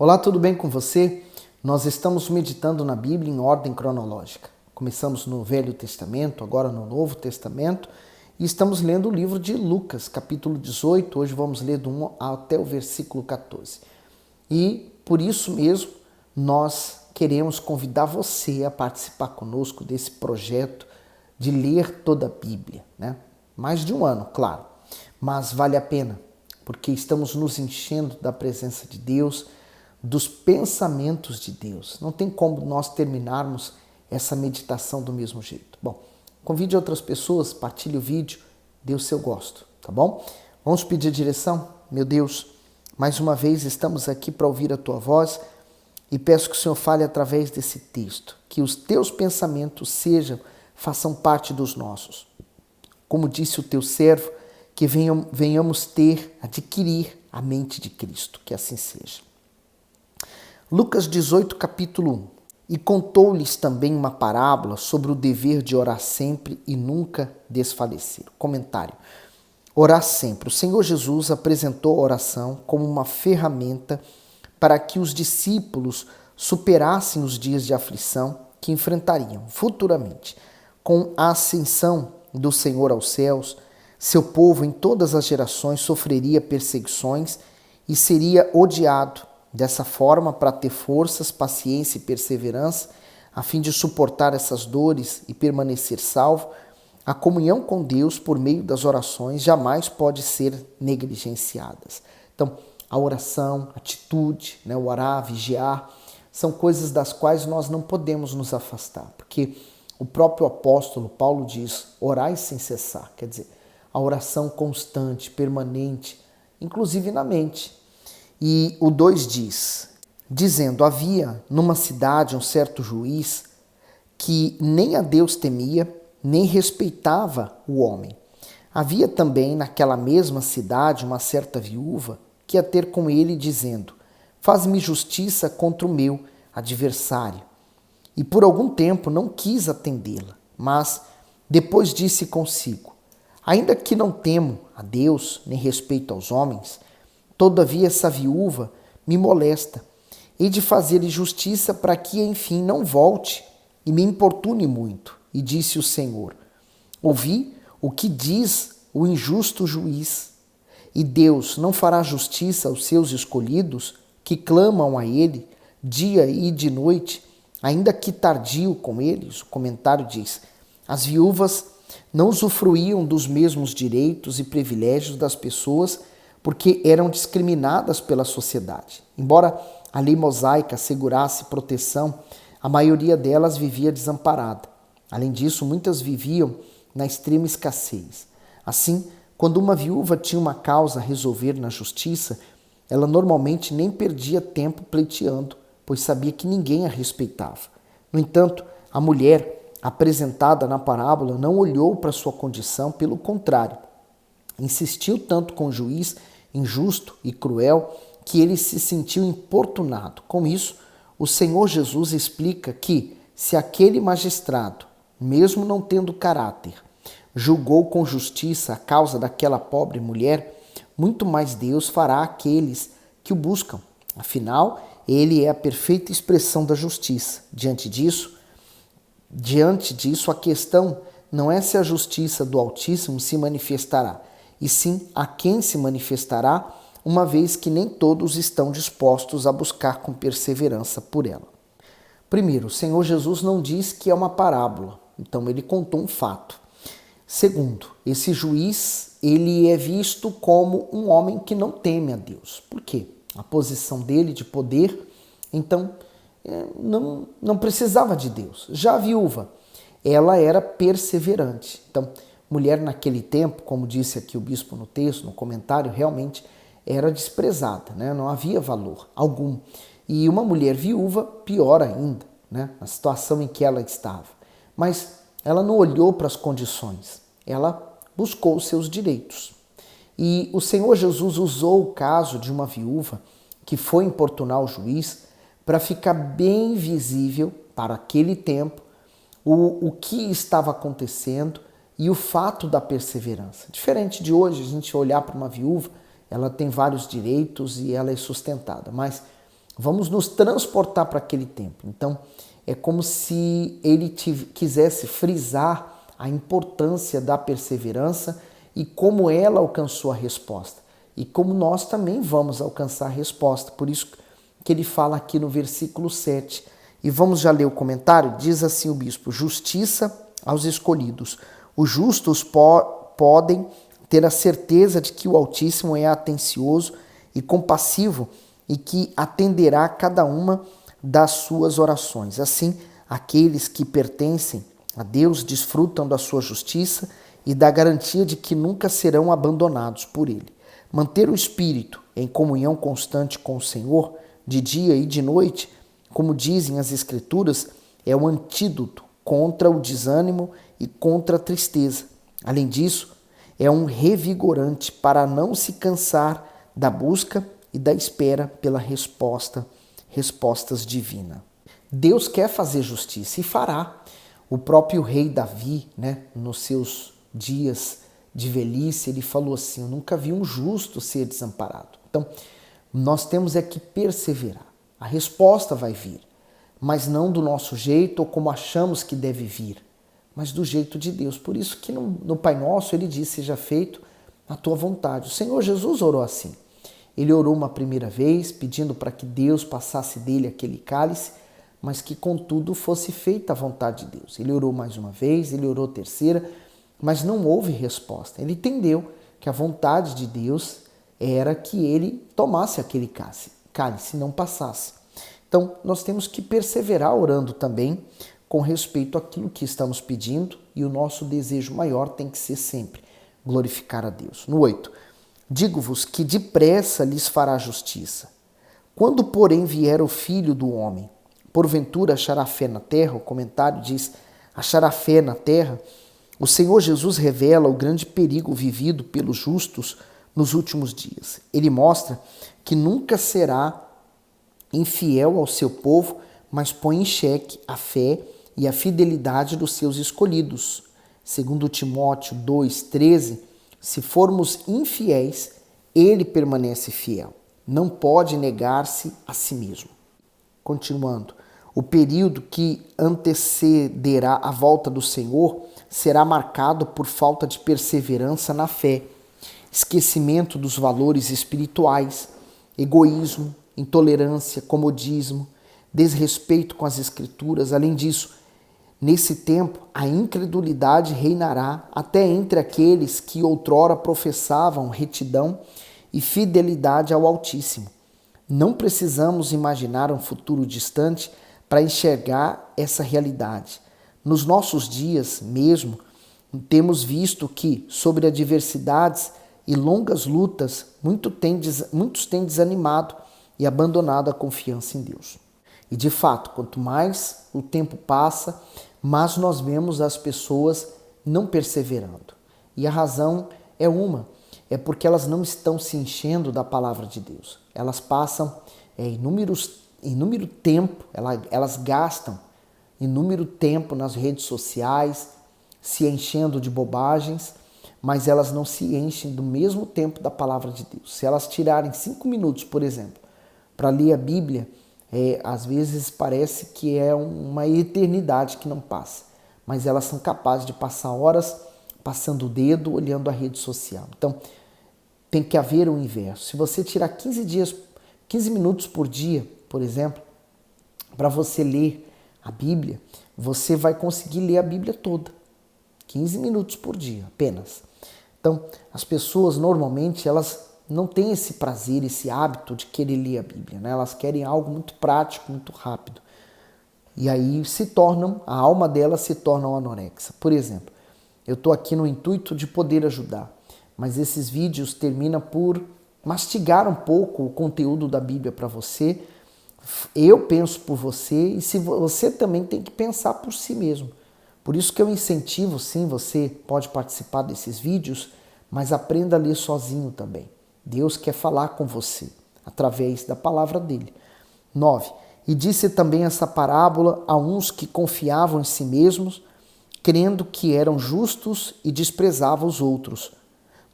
Olá, tudo bem com você? Nós estamos meditando na Bíblia em ordem cronológica. Começamos no Velho Testamento, agora no Novo Testamento, e estamos lendo o livro de Lucas, capítulo 18. Hoje vamos ler do 1 até o versículo 14. E por isso mesmo, nós queremos convidar você a participar conosco desse projeto de ler toda a Bíblia, né? Mais de um ano, claro, mas vale a pena, porque estamos nos enchendo da presença de Deus, dos pensamentos de Deus. Não tem como nós terminarmos essa meditação do mesmo jeito. Bom, convide outras pessoas, partilhe o vídeo, dê o seu gosto, tá bom? Vamos pedir direção? Meu Deus, mais uma vez estamos aqui para ouvir a Tua voz e peço que o Senhor fale através desse texto, que os Teus pensamentos façam parte dos nossos. Como disse o Teu servo, que venhamos adquirir a mente de Cristo, que assim seja. Lucas 18, capítulo 1. E contou-lhes também uma parábola sobre o dever de orar sempre e nunca desfalecer. Comentário. Orar sempre. O Senhor Jesus apresentou a oração como uma ferramenta para que os discípulos superassem os dias de aflição que enfrentariam futuramente. Com a ascensão do Senhor aos céus, seu povo em todas as gerações sofreria perseguições e seria odiado. Dessa forma, para ter forças, paciência e perseverança, a fim de suportar essas dores e permanecer salvo, a comunhão com Deus por meio das orações jamais pode ser negligenciada. Então, a oração, a atitude, o orar, vigiar, são coisas das quais nós não podemos nos afastar, porque o próprio apóstolo Paulo diz, orai sem cessar, quer dizer, a oração constante, permanente, inclusive na mente. E o 2 diz, dizendo, havia numa cidade um certo juiz que nem a Deus temia, nem respeitava o homem. Havia também naquela mesma cidade uma certa viúva que ia ter com ele dizendo, faz-me justiça contra o meu adversário. E por algum tempo não quis atendê-la, mas depois disse consigo, ainda que não temo a Deus, nem respeito aos homens, todavia essa viúva me molesta. Hei de fazer-lhe justiça para que, enfim, não volte e me importune muito. E disse o Senhor, ouvi o que diz o injusto juiz. E Deus não fará justiça aos seus escolhidos que clamam a Ele dia e de noite, ainda que tardio com eles. O comentário diz, as viúvas não usufruíam dos mesmos direitos e privilégios das pessoas porque eram discriminadas pela sociedade. Embora a lei mosaica assegurasse proteção, a maioria delas vivia desamparada. Além disso, muitas viviam na extrema escassez. Assim, quando uma viúva tinha uma causa a resolver na justiça, ela normalmente nem perdia tempo pleiteando, pois sabia que ninguém a respeitava. No entanto, a mulher apresentada na parábola não olhou para sua condição, pelo contrário, insistiu tanto com o juiz injusto e cruel que ele se sentiu importunado. Com isso, o Senhor Jesus explica que se aquele magistrado, mesmo não tendo caráter, julgou com justiça a causa daquela pobre mulher, muito mais Deus fará àqueles que o buscam. Afinal, ele é a perfeita expressão da justiça. Diante disso, a questão não é se a justiça do Altíssimo se manifestará, e sim a quem se manifestará, uma vez que nem todos estão dispostos a buscar com perseverança por ela. Primeiro, o Senhor Jesus não diz que é uma parábola, então ele contou um fato. Segundo, esse juiz, ele é visto como um homem que não teme a Deus. Por quê? A posição dele de poder, então, não precisava de Deus. Já a viúva, ela era perseverante. Então, mulher naquele tempo, como disse aqui o bispo no texto, no comentário, realmente era desprezada, não havia valor algum. E uma mulher viúva, pior ainda, na situação em que ela estava. Mas ela não olhou para as condições, ela buscou os seus direitos. E o Senhor Jesus usou o caso de uma viúva que foi importunar o juiz para ficar bem visível para aquele tempo o que estava acontecendo e o fato da perseverança. Diferente de hoje, a gente olhar para uma viúva, ela tem vários direitos e ela é sustentada, mas Vamos nos transportar para aquele tempo. Então, é como se ele quisesse frisar a importância da perseverança e como ela alcançou a resposta. E como nós também vamos alcançar a resposta. Por isso que ele fala aqui no versículo 7. E vamos já ler o comentário? Diz assim o bispo: justiça aos escolhidos. Os justos podem ter a certeza de que o Altíssimo é atencioso e compassivo e que atenderá a cada uma das suas orações. Assim, aqueles que pertencem a Deus desfrutam da sua justiça e da garantia de que nunca serão abandonados por Ele. Manter o espírito em comunhão constante com o Senhor, de dia e de noite, como dizem as Escrituras, é um antídoto contra o desânimo e contra a tristeza. Além disso, é um revigorante para não se cansar da busca e da espera pela respostas divinas. Deus quer fazer justiça e fará. O próprio rei Davi, nos seus dias de velhice, ele falou assim: eu nunca vi um justo ser desamparado. Então, nós temos que perseverar. A resposta vai vir, mas não do nosso jeito ou como achamos que deve vir, mas do jeito de Deus. Por isso que no Pai Nosso ele diz: seja feito a tua vontade. O Senhor Jesus orou assim. Ele orou uma primeira vez, pedindo para que Deus passasse dele aquele cálice, mas que contudo fosse feita a vontade de Deus. Ele orou mais uma vez, ele orou terceira, mas não houve resposta. Ele entendeu que a vontade de Deus era que ele tomasse aquele cálice, não passasse. Então, nós temos que perseverar orando também com respeito àquilo que estamos pedindo, e o nosso desejo maior tem que ser sempre glorificar a Deus. No 8, digo-vos que depressa lhes fará justiça. Quando, porém, vier o Filho do Homem, porventura achará fé na terra? O comentário diz: achará fé na terra? O Senhor Jesus revela o grande perigo vivido pelos justos nos últimos dias. Ele mostra que nunca será infiel ao seu povo, mas põe em xeque a fé e a fidelidade dos seus escolhidos. Segundo Timóteo 2,13, se formos infiéis, ele permanece fiel. Não pode negar-se a si mesmo. Continuando, o período que antecederá a volta do Senhor será marcado por falta de perseverança na fé, esquecimento dos valores espirituais, egoísmo, intolerância, comodismo, desrespeito com as Escrituras. Além disso, nesse tempo, a incredulidade reinará até entre aqueles que outrora professavam retidão e fidelidade ao Altíssimo. Não precisamos imaginar um futuro distante para enxergar essa realidade. Nos nossos dias mesmo, temos visto que, sobre adversidades e longas lutas, muitos têm desanimado e abandonado a confiança em Deus. E de fato, quanto mais o tempo passa, mais nós vemos as pessoas não perseverando. E a razão é porque elas não estão se enchendo da palavra de Deus. Elas passam inúmero tempo, elas gastam inúmero tempo nas redes sociais, se enchendo de bobagens, mas elas não se enchem do mesmo tempo da palavra de Deus. Se elas tirarem 5 minutos, por exemplo, para ler a Bíblia, às vezes parece que é uma eternidade que não passa, mas elas são capazes de passar horas passando o dedo, olhando a rede social. Então, tem que haver o inverso. Se você tirar 15 minutos por dia, por exemplo, para você ler a Bíblia, você vai conseguir ler a Bíblia toda. 15 minutos por dia, apenas. Então, as pessoas normalmente, elas não têm esse prazer, esse hábito de querer ler a Bíblia, né? Elas querem algo muito prático, muito rápido. E aí a alma delas se torna uma anorexa. Por exemplo, eu estou aqui no intuito de poder ajudar, mas esses vídeos terminam por mastigar um pouco o conteúdo da Bíblia para você. Eu penso por você e se você também tem que pensar por si mesmo. Por isso que eu incentivo, sim, você pode participar desses vídeos, mas aprenda a ler sozinho também. Deus quer falar com você através da palavra dele. 9. E disse também essa parábola a uns que confiavam em si mesmos, crendo que eram justos e desprezavam os outros.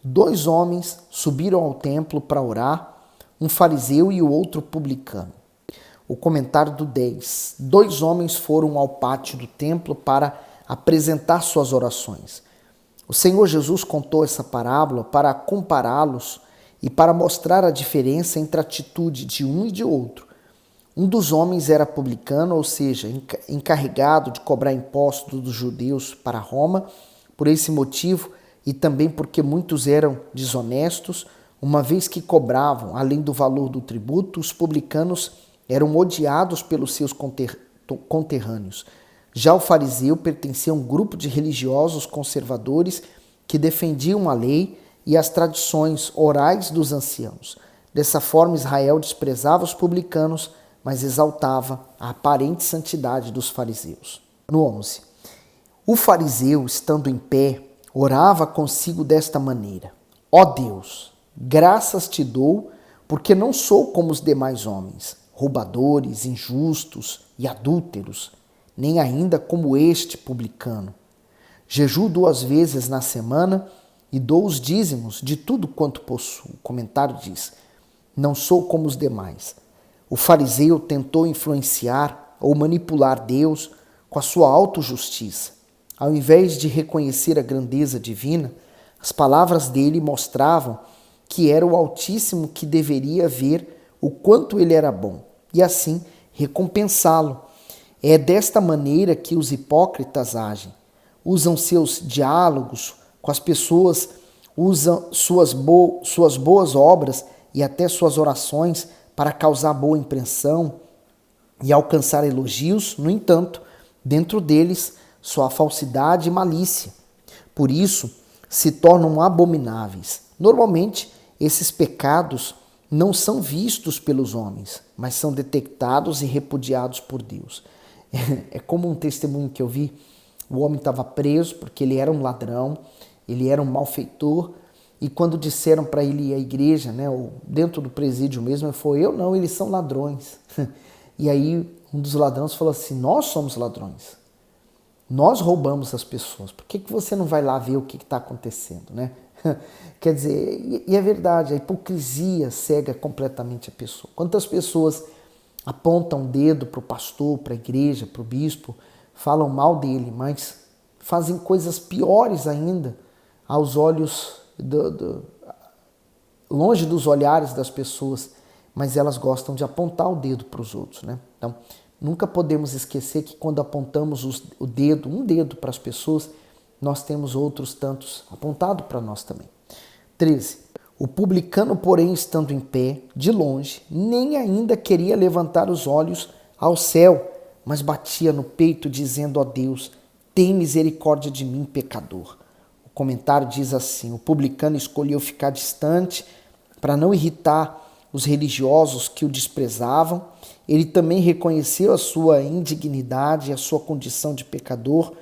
2 homens subiram ao templo para orar, um fariseu e o outro publicano. o comentário do 10. 2 homens foram ao pátio do templo para apresentar suas orações. O Senhor Jesus contou essa parábola para compará-los e para mostrar a diferença entre a atitude de um e de outro. Um dos homens era publicano, ou seja, encarregado de cobrar impostos dos judeus para Roma. Por esse motivo, e também porque muitos eram desonestos, uma vez que cobravam, além do valor do tributo, os publicanos eram odiados pelos seus conterrâneos. Já o fariseu pertencia a um grupo de religiosos conservadores que defendiam a lei e as tradições orais dos anciãos. Dessa forma, Israel desprezava os publicanos, mas exaltava a aparente santidade dos fariseus. No 11. O fariseu, estando em pé, orava consigo desta maneira: Ó Deus, graças te dou, porque não sou como os demais homens, roubadores, injustos e adúlteros, nem ainda como este publicano. Jejuo 2 vezes na semana e dou os dízimos de tudo quanto possuo. O comentário diz: não sou como os demais. O fariseu tentou influenciar ou manipular Deus com a sua autojustiça. Ao invés de reconhecer a grandeza divina, as palavras dele mostravam que era o Altíssimo que deveria ver o quanto ele era bom e assim recompensá-lo. É desta maneira que os hipócritas agem. Usam seus diálogos com as pessoas, usam suas boas obras e até suas orações para causar boa impressão e alcançar elogios. No entanto, dentro deles, sua falsidade e malícia. Por isso, se tornam abomináveis. Normalmente, esses pecados não são vistos pelos homens, mas são detectados e repudiados por Deus. É como um testemunho que eu vi. O homem estava preso porque ele era um ladrão, ele era um malfeitor, e quando disseram para ele ir à igreja, né, ou dentro do presídio mesmo, ele falou: eu não, eles são ladrões. E aí um dos ladrões falou assim: nós somos ladrões, nós roubamos as pessoas, por que você não vai lá ver o que está acontecendo, né? Quer dizer, e é verdade, a hipocrisia cega completamente a pessoa. Quantas pessoas apontam o dedo para o pastor, para a igreja, para o bispo, falam mal dele, mas fazem coisas piores ainda aos olhos, longe dos olhares das pessoas, mas elas gostam de apontar o dedo para os outros, né? Então, nunca podemos esquecer que quando apontamos um dedo para as pessoas, nós temos outros tantos apontado para nós também. 13. O publicano, porém, estando em pé, de longe, nem ainda queria levantar os olhos ao céu, mas batia no peito, dizendo: ó Deus, tem misericórdia de mim, pecador. O comentário diz assim: o publicano escolheu ficar distante para não irritar os religiosos que o desprezavam. Ele também reconheceu a sua indignidade e a sua condição de pecador.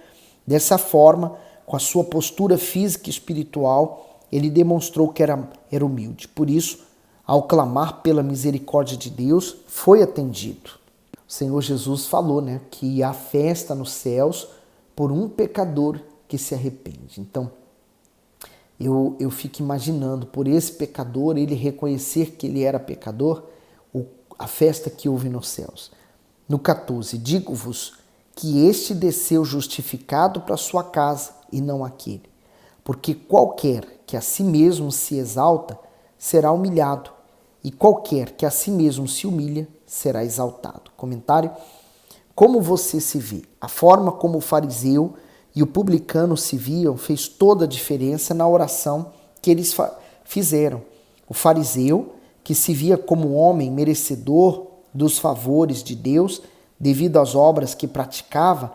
Dessa forma, com a sua postura física e espiritual, ele demonstrou que era humilde. Por isso, ao clamar pela misericórdia de Deus, foi atendido. O Senhor Jesus falou, né, que há festa nos céus por um pecador que se arrepende. Então, eu fico imaginando, por esse pecador, ele reconhecer que ele era pecador, a festa que houve nos céus. No 14, digo-vos que este desceu justificado para sua casa e não aquele. Porque qualquer que a si mesmo se exalta será humilhado, e qualquer que a si mesmo se humilha será exaltado. Comentário: como você se vê? A forma como o fariseu e o publicano se viam fez toda a diferença na oração que eles fizeram. O fariseu, que se via como homem merecedor dos favores de Deus devido às obras que praticava,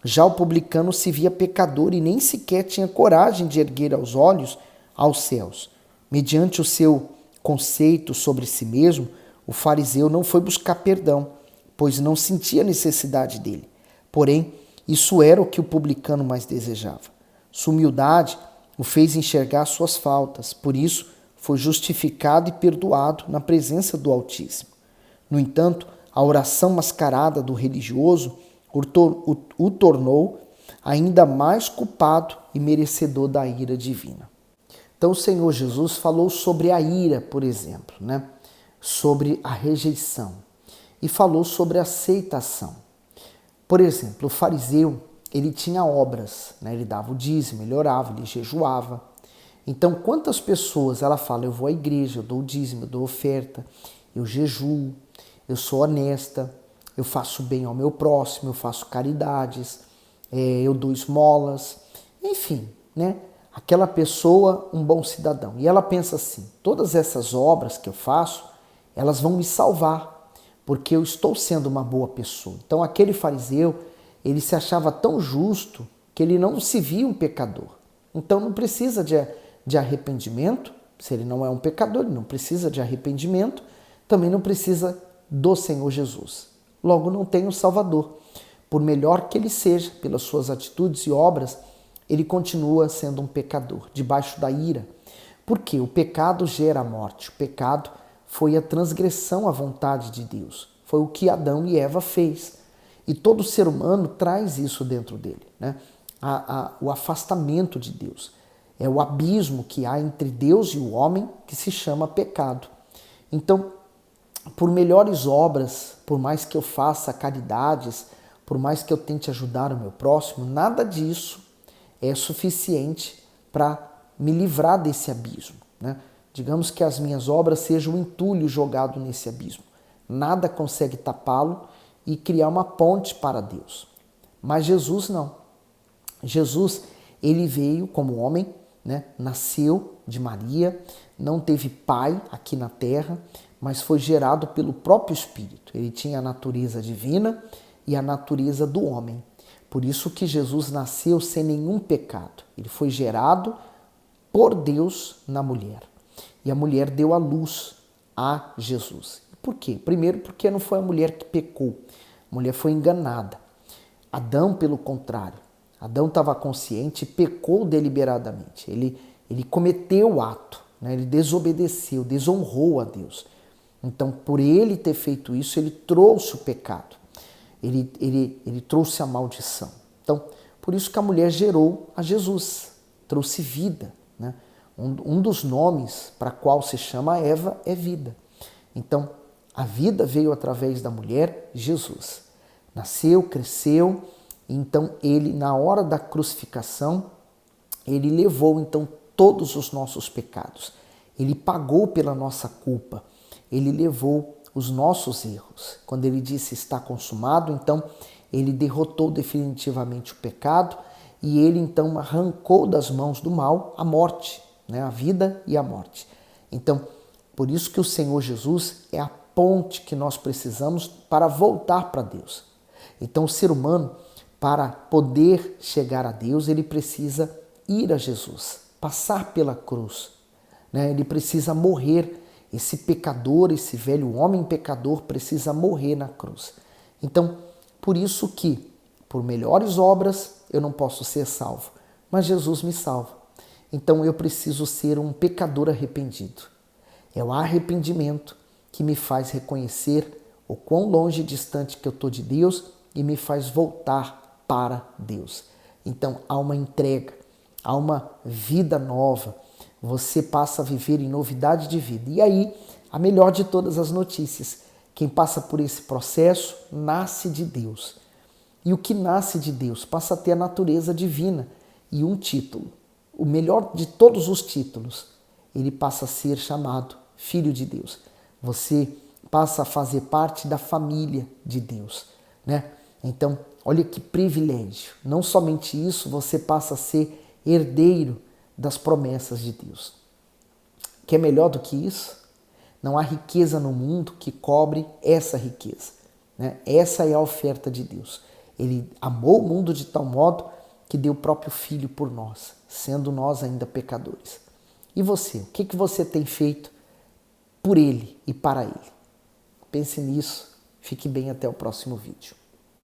já o publicano se via pecador e nem sequer tinha coragem de erguer os olhos aos céus. Mediante o seu conceito sobre si mesmo, o fariseu não foi buscar perdão, pois não sentia necessidade dele. Porém, isso era o que o publicano mais desejava. Sua humildade o fez enxergar suas faltas, por isso foi justificado e perdoado na presença do Altíssimo. No entanto, a oração mascarada do religioso o tornou ainda mais culpado e merecedor da ira divina. Então o Senhor Jesus falou sobre a ira, por exemplo, né? Sobre a rejeição. e falou sobre aceitação. Por exemplo, o fariseu, ele tinha obras, né? Ele dava o dízimo, ele orava, ele jejuava. Então, quantas pessoas ela fala, eu vou à igreja, eu dou o dízimo, eu dou oferta, eu jejuo, eu sou honesta, eu faço bem ao meu próximo, eu faço caridades, eu dou esmolas, enfim, né? Aquela pessoa, um bom cidadão. E ela pensa assim, todas essas obras que eu faço, elas vão me salvar, porque eu estou sendo uma boa pessoa. Então aquele fariseu, ele se achava tão justo que ele não se via um pecador. Então não precisa de arrependimento, se ele não é um pecador, ele não precisa de arrependimento, também não precisa do Senhor Jesus. Logo não tem o Salvador. Por melhor que ele seja, pelas suas atitudes e obras, ele continua sendo um pecador, debaixo da ira. Porque o pecado gera a morte. O pecado foi a transgressão à vontade de Deus. Foi o que Adão e Eva fez. E todo ser humano traz isso dentro dele, né? O afastamento de Deus. É o abismo que há entre Deus e o homem que se chama pecado. Então, por melhores obras, por mais que eu faça caridades, por mais que eu tente ajudar o meu próximo, nada disso é suficiente para me livrar desse abismo, né? Digamos que as minhas obras sejam um entulho jogado nesse abismo. Nada consegue tapá-lo e criar uma ponte para Deus. Mas Jesus não. Jesus, ele veio como homem, né? Nasceu de Maria, não teve pai aqui na terra, mas foi gerado pelo próprio Espírito. Ele tinha a natureza divina e a natureza do homem. Por isso que Jesus nasceu sem nenhum pecado. Ele foi gerado por Deus na mulher. E a mulher deu à luz a Jesus. Por quê? Primeiro, porque não foi a mulher que pecou. A mulher foi enganada. Adão, pelo contrário. Adão estava consciente e pecou deliberadamente. Ele cometeu o ato, né? Ele desobedeceu, desonrou a Deus. Então, por ele ter feito isso, ele trouxe o pecado. Ele trouxe a maldição. Então, por isso que a mulher gerou a Jesus, trouxe vida, né? Um dos nomes para qual se chama Eva é vida. Então, a vida veio através da mulher, Jesus. Nasceu, cresceu, então ele, na hora da crucificação, ele levou então todos os nossos pecados. Ele pagou pela nossa culpa. Ele levou os nossos erros. Quando ele disse está consumado, então ele derrotou definitivamente o pecado e ele então arrancou das mãos do mal a morte, né? A vida e a morte. Então, por isso que o Senhor Jesus é a ponte que nós precisamos para voltar para Deus. Então, o ser humano, para poder chegar a Deus, ele precisa ir a Jesus, passar pela cruz, né? Ele precisa morrer. Esse pecador, esse velho homem pecador precisa morrer na cruz. Então, por isso que, por melhores obras, eu não posso ser salvo, mas Jesus me salva. Então eu preciso ser um pecador arrependido. É o arrependimento que me faz reconhecer o quão longe e distante que eu estou de Deus e me faz voltar para Deus. Então há uma entrega, há uma vida nova. Você passa a viver em novidade de vida. E aí, a melhor de todas as notícias, quem passa por esse processo nasce de Deus. E o que nasce de Deus passa a ter a natureza divina e um título. O melhor de todos os títulos, ele passa a ser chamado Filho de Deus. Você passa a fazer parte da família de Deus, né? Então, olha que privilégio. Não somente isso, você passa a ser herdeiro das promessas de Deus. Que é melhor do que isso? Não há riqueza no mundo que cobre essa riqueza, né? Essa é a oferta de Deus. Ele amou o mundo de tal modo que deu o próprio Filho por nós, sendo nós ainda pecadores. E você? O que você tem feito por Ele e para Ele? Pense nisso. Fique bem até o próximo vídeo.